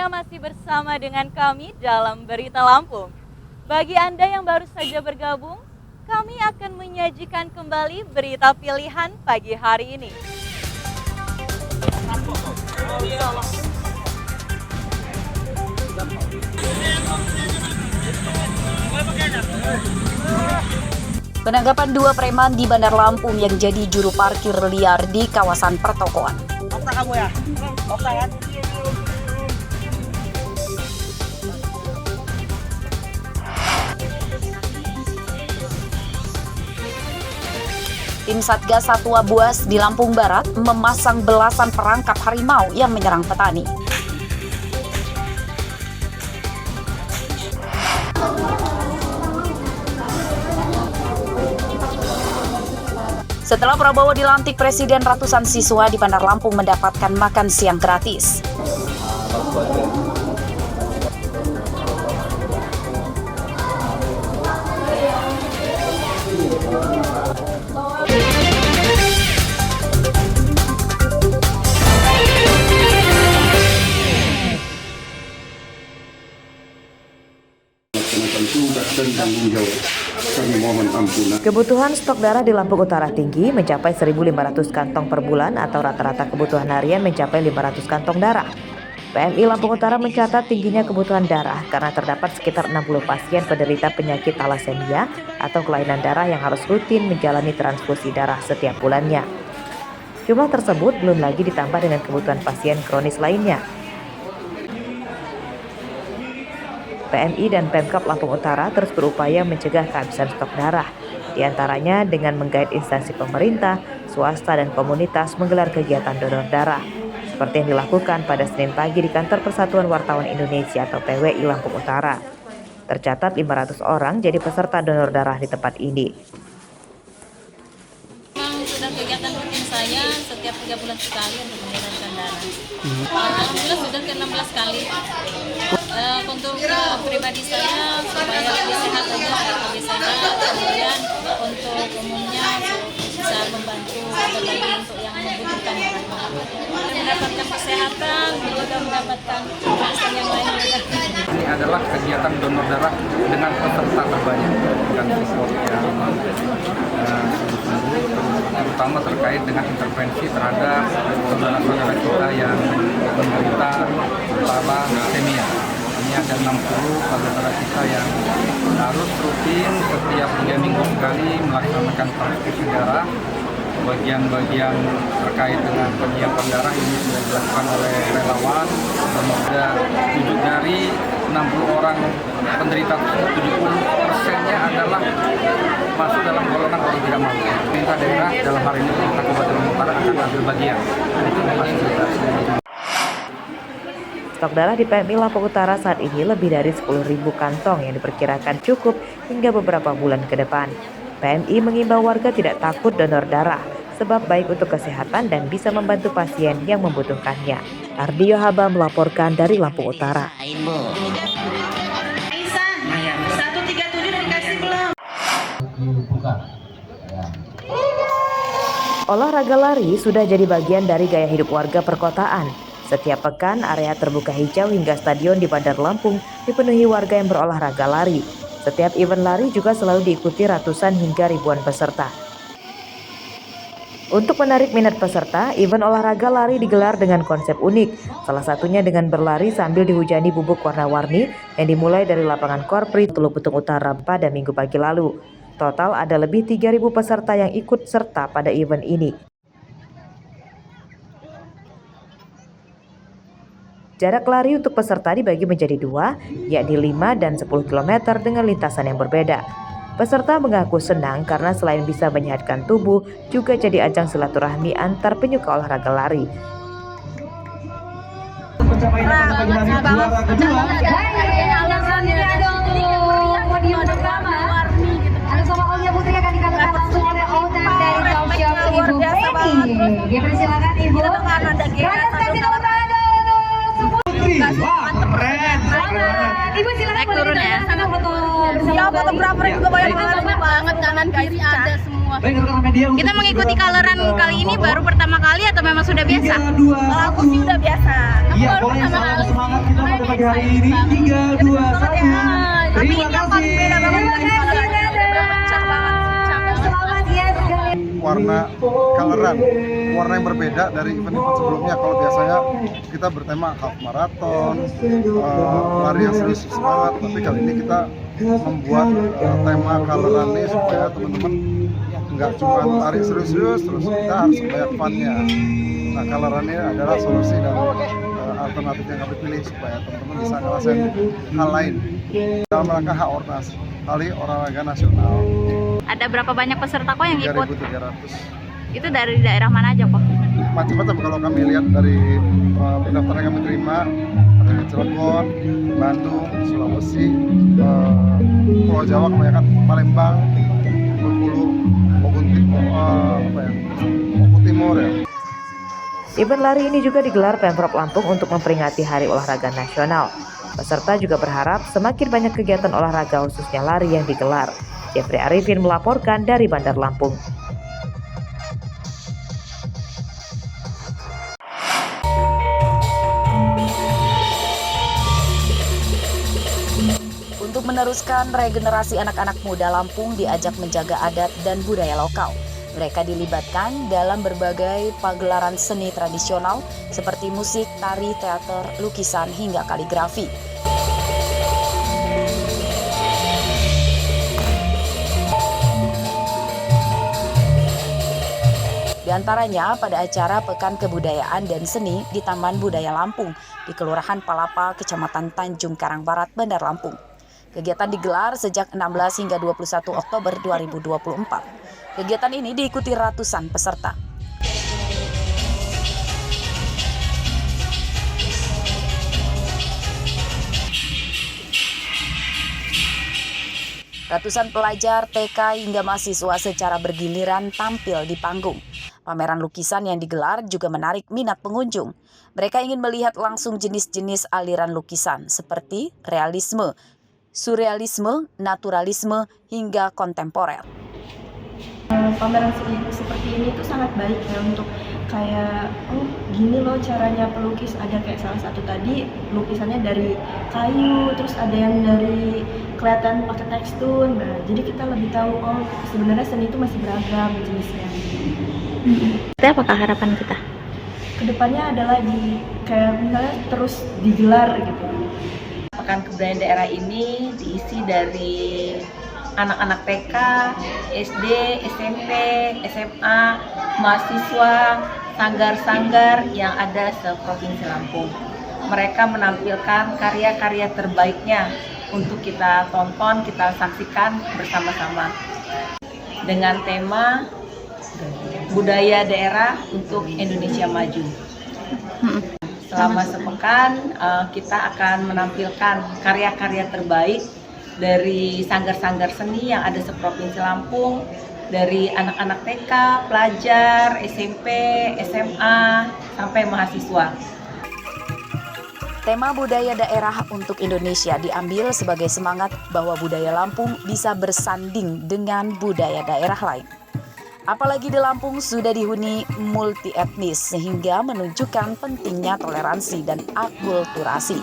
Anda masih bersama dengan kami dalam Berita Lampung. Bagi Anda yang baru saja bergabung, kami akan menyajikan kembali berita pilihan pagi hari ini. Penangkapan 2 preman di Bandar Lampung yang jadi juru parkir liar di kawasan pertokoan. Okta kamu ya? Okta kan? Tim Satgas Satwa Buas di Lampung Barat memasang belasan perangkap harimau yang menyerang petani. Setelah Prabowo dilantik presiden, ratusan siswa di Bandar Lampung mendapatkan makan siang gratis. Kebutuhan stok darah di Lampung Utara tinggi, mencapai 1.500 kantong per bulan atau rata-rata kebutuhan harian mencapai 500 kantong darah. PMI Lampung Utara mencatat tingginya kebutuhan darah karena terdapat sekitar 60 pasien penderita penyakit talasemia atau kelainan darah yang harus rutin menjalani transfusi darah setiap bulannya. Jumlah tersebut belum lagi ditambah dengan kebutuhan pasien kronis lainnya. PMI dan Pemkab Lampung Utara terus berupaya mencegah kehabisan stok darah, di antaranya dengan menggait instansi pemerintah, swasta, dan komunitas menggelar kegiatan donor darah, seperti yang dilakukan pada Senin pagi di Kantor Persatuan Wartawan Indonesia atau PWI Lampung Utara. Tercatat 500 orang jadi peserta donor darah di tempat ini. Memang sudah kegiatan rutin saya setiap 3 bulan sekali untuk mendonorkan darah. Alhamdulillah sudah ke-16 kali. Untuk pribadi saya supaya lebih sehat aja, lebih sehat. Kemudian untuk umumnya bisa membantu berbagi untuk yang membutuhkan darah. Mendapatkan kesehatan, juga mendapatkan kesan yang lain juga. Ini adalah kegiatan donor darah dengan peserta terbanyak, dengan support yang terutama terkait dengan intervensi terhadap saudara-saudara kita yang menderita thalassemia. Ini ada 60 saudara kita yang harus rutin setiap 3 minggu sekali melaksanakan transfusi darah. Bagian-bagian terkait dengan penyiapan darah ini sudah dilakukan oleh relawan, dan ada 7 dari 60 orang penderita tersebut, 70%-nya adalah masuk dalam golongan orang tidak mampu. Pemerintah daerah dalam hal ini pemerintah Kabupaten Lampung Utara akan ambil bagian untuk memfasilitasi. Stok darah di PMI Lampung Utara saat ini lebih dari 10.000 kantong yang diperkirakan cukup hingga beberapa bulan ke depan. PMI mengimbau warga tidak takut donor darah, sebab baik untuk kesehatan dan bisa membantu pasien yang membutuhkannya. Ardio Haba melaporkan dari Lampung Utara. Aisan, 137 dikasih belum? Olahraga lari sudah jadi bagian dari gaya hidup warga perkotaan. Setiap pekan, area terbuka hijau hingga stadion di Bandar Lampung dipenuhi warga yang berolahraga lari. Setiap event lari juga selalu diikuti ratusan hingga ribuan peserta. Untuk menarik minat peserta, event olahraga lari digelar dengan konsep unik. Salah satunya dengan berlari sambil dihujani bubuk warna-warni yang dimulai dari lapangan Korpri, Teluk Betung Utara pada Minggu pagi lalu. Total ada lebih 3.000 peserta yang ikut serta pada event ini. Jarak lari untuk peserta dibagi menjadi 2, yakni 5 dan 10 km dengan lintasan yang berbeda. Peserta mengaku senang karena selain bisa menyehatkan tubuh, juga jadi ajang silaturahmi antar penyuka olahraga lari. Dipersilakan Ibu. Ibu silakan turun ya. Foto Ya, fotografer juga banget kanan kiri ada semua. Kita mengikuti coloran kali ini baru pertama kali atau memang sudah biasa? Kalau aku sih udah biasa. Aku baru pertama kali. Semangat kita pada pagi hari ini 3, 2, 1. Tapi ini yang paling beda banget dari colorannya. Warna coloran, warna yang berbeda dari event-event sebelumnya. Kalau biasanya kita bertema half marathon, lari yang serius semangat, tapi kali ini kita membuat tema coloran ini supaya teman-teman nggak cuma lari serius-serius, terus kita harus banyak fun-nya. Nah, coloran ini adalah solusi dan alternatif yang kami pilih supaya teman-teman bisa ngerasain hal lain dalam rangka Ornas, Hari Olahraga Nasional. Ada berapa banyak peserta kok yang ikut? 3.300. Itu dari daerah mana aja kok? Macam-macam kalau kami lihat dari pendaftaran yang kami terima, ada Cilegon, Bandung, Sulawesi, Pulau Jawa kebanyakan, Palembang, Bengkulu, Maupun Timur ya. Event lari ini juga digelar Pemprov Lampung untuk memperingati Hari Olahraga Nasional. Peserta juga berharap semakin banyak kegiatan olahraga khususnya lari yang digelar. Jeffrey Arifin melaporkan dari Bandar Lampung. Untuk meneruskan regenerasi anak-anak muda Lampung diajak menjaga adat dan budaya lokal. Mereka dilibatkan dalam berbagai pagelaran seni tradisional seperti musik, tari, teater, lukisan, hingga kaligrafi. Di antaranya pada acara Pekan Kebudayaan dan Seni di Taman Budaya Lampung di Kelurahan Palapa, Kecamatan Tanjung Karang Barat, Bandar Lampung. Kegiatan digelar sejak 16 hingga 21 Oktober 2024. Kegiatan ini diikuti ratusan peserta. Ratusan pelajar TK hingga mahasiswa secara bergiliran tampil di panggung. Pameran lukisan yang digelar juga menarik minat pengunjung. Mereka ingin melihat langsung jenis-jenis aliran lukisan seperti realisme, surrealisme, naturalisme, hingga kontemporer. Pameran seperti ini tuh sangat baik ya untuk kayak gini loh caranya pelukis. Ada kayak salah satu tadi lukisannya dari kayu, terus ada yang dari kelihatan pakai tekstur. Nah, jadi kita lebih tahu sebenarnya seni itu masih beragam jenisnya. Itu apakah harapan kita? Kedepannya adalah kayak misalnya terus digelar gitu. Pekan Kebudayaan Daerah ini diisi dari anak-anak TK, SD, SMP, SMA, mahasiswa, sanggar-sanggar yang ada se-Provinsi Lampung. Mereka menampilkan karya-karya terbaiknya untuk kita tonton, kita saksikan bersama-sama. Dengan tema budaya daerah untuk Indonesia maju. Selama sepekan kita akan menampilkan karya-karya terbaik dari sanggar-sanggar seni yang ada se-Provinsi Lampung, dari anak-anak TK, pelajar, SMP, SMA, sampai mahasiswa. Tema budaya daerah untuk Indonesia diambil sebagai semangat bahwa budaya Lampung bisa bersanding dengan budaya daerah lain. Apalagi di Lampung sudah dihuni multi etnis sehingga menunjukkan pentingnya toleransi dan akulturasi.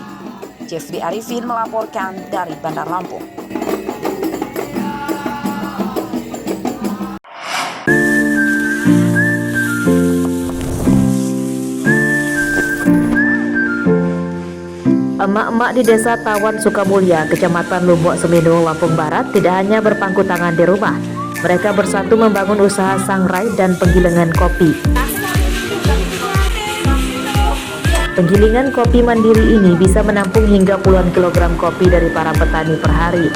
Jeffrey Arifin melaporkan dari Bandar Lampung. Emak-emak di Desa Tawan Sukamulya, Kecamatan Lumbok Seminu, Lampung Barat tidak hanya berpangku tangan di rumah. Mereka bersatu membangun usaha sangrai dan penggilingan kopi. Penggilingan kopi mandiri ini bisa menampung hingga puluhan kilogram kopi dari para petani per hari.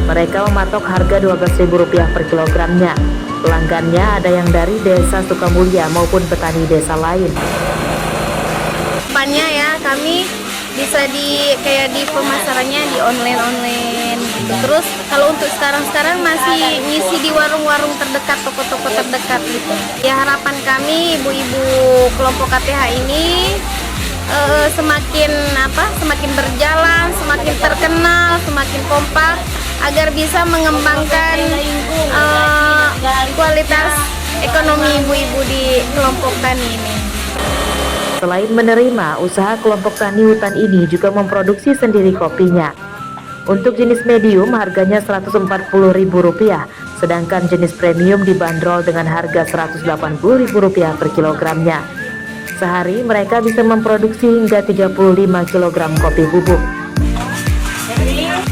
Mereka mematok harga Rp12.000 per kilogramnya. Pelanggannya ada yang dari Desa Sukamulya maupun petani desa lain. Depannya ya kami bisa di pemasarannya di online gitu. Terus kalau untuk sekarang masih ngisi di warung-warung terdekat, toko-toko terdekat gitu. Ya harapan kami ibu-ibu kelompok KTH ini semakin berjalan, semakin terkenal, semakin kompak agar bisa mengembangkan kualitas ekonomi ibu-ibu di kelompok tani ini. Selain menerima, usaha kelompok tani hutan ini juga memproduksi sendiri kopinya. Untuk jenis medium harganya Rp140.000, sedangkan jenis premium dibanderol dengan harga Rp180.000 per kilogramnya. Sehari mereka bisa memproduksi hingga 35 kg kopi bubuk.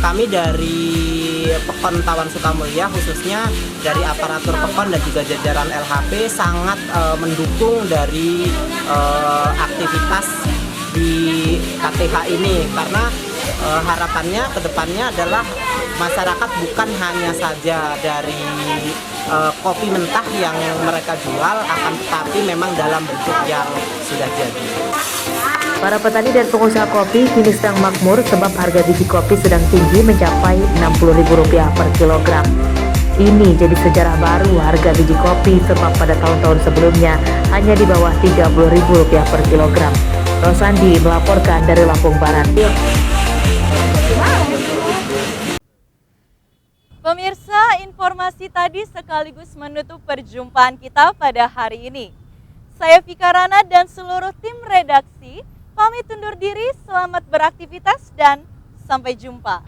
Kami dari Pekon Tawan Sukamulya, khususnya dari aparatur Pekon dan juga jajaran LHP sangat mendukung dari aktivitas di KTH ini, karena harapannya ke depannya adalah masyarakat bukan hanya saja dari kopi mentah yang mereka jual, akan tetapi memang dalam bentuk yang sudah jadi. Para petani dan pengusaha kopi kini sedang makmur sebab harga biji kopi sedang tinggi mencapai Rp60.000 per kilogram. Ini jadi sejarah baru harga biji kopi sebab pada tahun-tahun sebelumnya hanya di bawah Rp30.000 per kilogram. Rosandi melaporkan dari Lampung Barat. Pemirsa, informasi tadi sekaligus menutup perjumpaan kita pada hari ini. Saya Vika Rana dan seluruh tim redaksi pamit undur diri, selamat beraktivitas dan sampai jumpa.